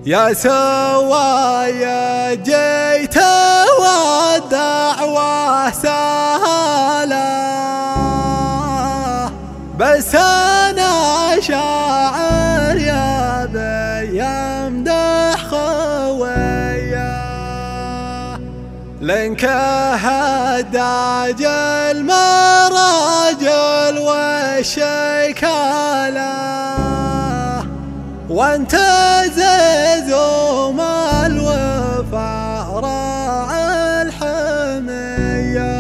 يا سوايا جيت والدعوة سهلة، بس أنا شاعر يا بيمدح خويا، لنك هداج المراجل والشيكالة، وانت زوم الوفا راعي الحمية.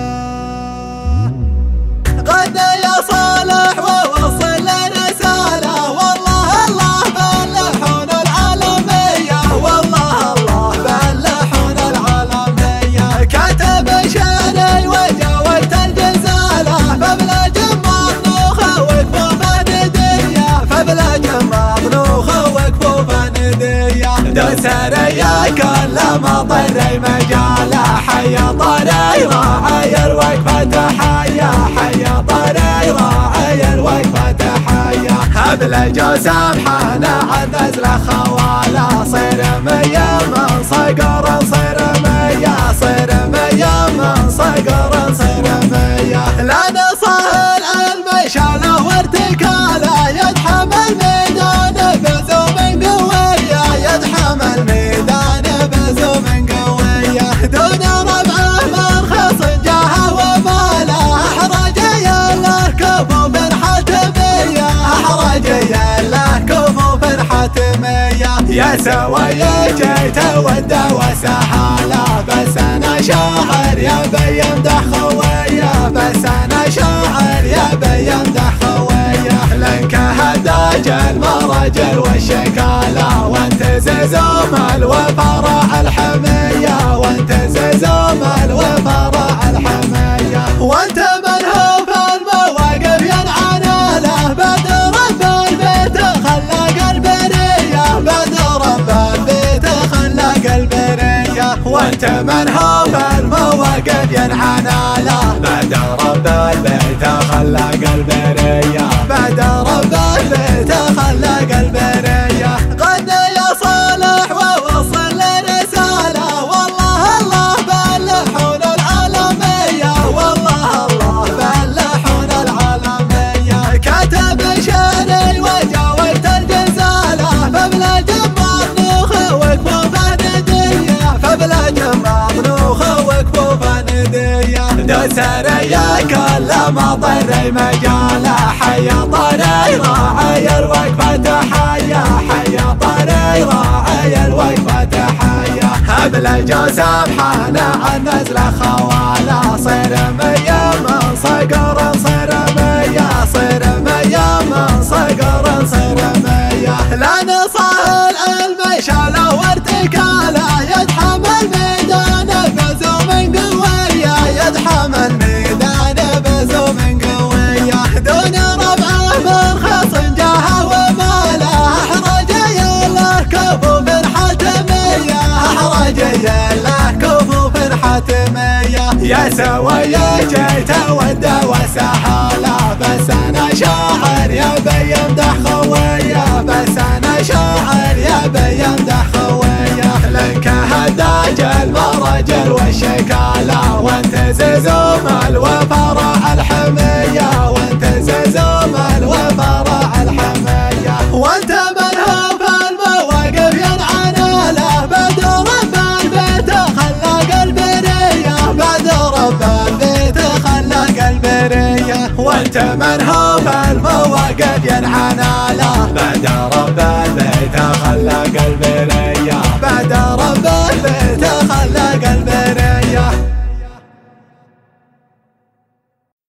قد يا صالح ووصل لنا سالة، والله الله بلحون العالمية، والله الله بلحون العالمية. كتب شعري وجاوزت الجزالة، فبلا جمع نوخة وكفوف ندية، فبلا جمع نوخة وكفوف ندية. دوسري كل ما طري مجاله، حيا طري راعي الوقفة حيا، حيا طري راعي الوقفة حيا. هبل جوسم حانا عن نزل خواله، صير ميا من صقر صير ميا، صير ميا من صقر صير ميا. لا نصهل المشالة وارتكاله، يدحم الميدان بزوم قوية، يدحم الميدان بزوم قوية. دون ربعه من خص جاهه وماله، أحرج يله كفوف حتمية، أحرج يله كفوف حتمية. يا سوايا جيت والدعوة سهالة، بس أنا شاعر يا بيمدح خويا، بس أنا شاعر يا بيمدح خويا. لنك هداج المراجل والشيكالة، وانت زوم الوفا راعي الحمية، وانت زوم الوفا راعي الحمية. وانت من هو في المواقف ينعنى له، بعد رب البيت خلق البرية، بعد رب البيت خلق البرية. وانت من هو في المواقف ينعنى له، بعد رب البيت خلق البرية، بعد رب البيت خلق البرية. قد يا صالح ووصل لرسالة، والله الله بلحون العالمية، والله الله بلحون العالمية. كتب شعري وجاوزت الجزالة، فبلا جمع نوخة وكفوف ندية، فبلا جمع نوخة وكفوف ندية. دوسري كل ما طري مجاله، حيا طري راعي الوقفة حيا، حيا طري راعي الوقفة حيا. هبل جوسم حانا عن نزل خواله، صير ميا من صقر صير ميا، صير ميا من صقر صير ميا. لا نصهل المشالة وارتكاله، يدحم الميدان بزوم قوية، يدحم الميدان بزوم قوية. دون ربعه من خص جاهه وماله، أحرج يله كفوف حتمية، أحرج يله كفوف حتمية. يا سوايا جيت والدعوة سهالة، بس أنا شاعر يا بيمدح خويا، بس أنا شاعر يا بيمدح خويا. لنك هداج المراجل والشيكالة، وانت زوم الوفا راعي الحمية، وانت زوم الوفا راعي الحمية. وانت من هو في المواقف ينعنى له، بعد رب البيت خلق البرية، بعد رب البيت خلق البرية. وانت من هو في المواقف ينعنى له، بعد رب البيت خلق البرية.